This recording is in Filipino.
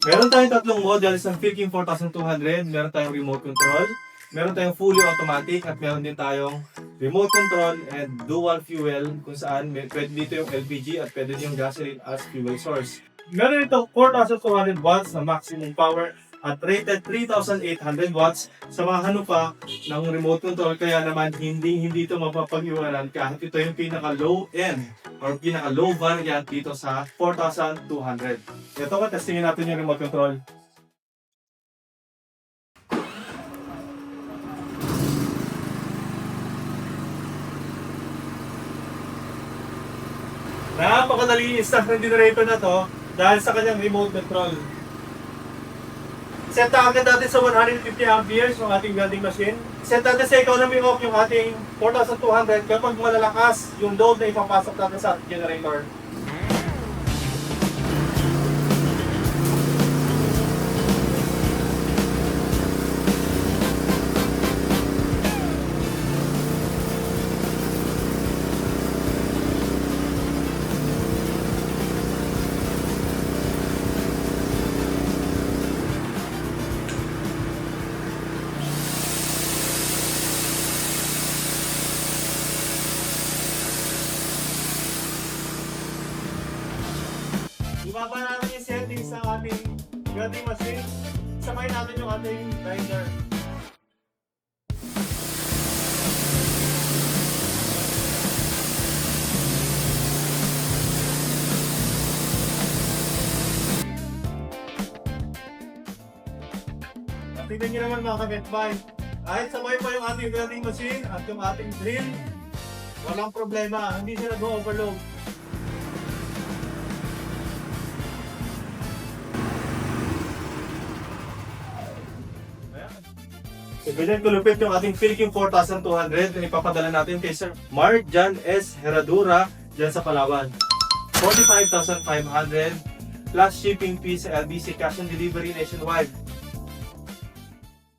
Meron tayong tatlong models ng Philking 4200. Meron tayong remote control, meron tayong fully automatic, at meron din tayong remote control and dual fuel kung saan pwede dito yung LPG at pwede din yung gasoline as fuel source. Meron itong 4,200 watts na maximum power at rated 3,800 watts. Samahan mo pa ng remote control, kaya naman hindi ito mapapag-iwanan kahit ito yung pinaka low end or pinaka low variant dito sa 4,200. Ito ko, testingin natin yung remote control. Napakadali i-start ng generator na to dahil sa kanyang remote control. Set agad natin sa 150 amperes yung ating welding machine. Set natin sa economy off yung ating 4,200 kapag malalakas yung load na ipapasok natin sa ating generator. Ibaba natin yung settings ng ating welding machine. Sabay natin yung ating grinder. Tingnan nyo naman mga kabetbay. Kahit sabay pa yung ating welding machine at yung ating drill, walang problema. Hindi siya nag-overload. So, ganyan kulupit yung ating Philking 4200 na ipapadala natin kay Sir Mark Jan S. Herradura dyan sa Palawan. 45,500 plus shipping fee sa LBC cash and delivery nationwide.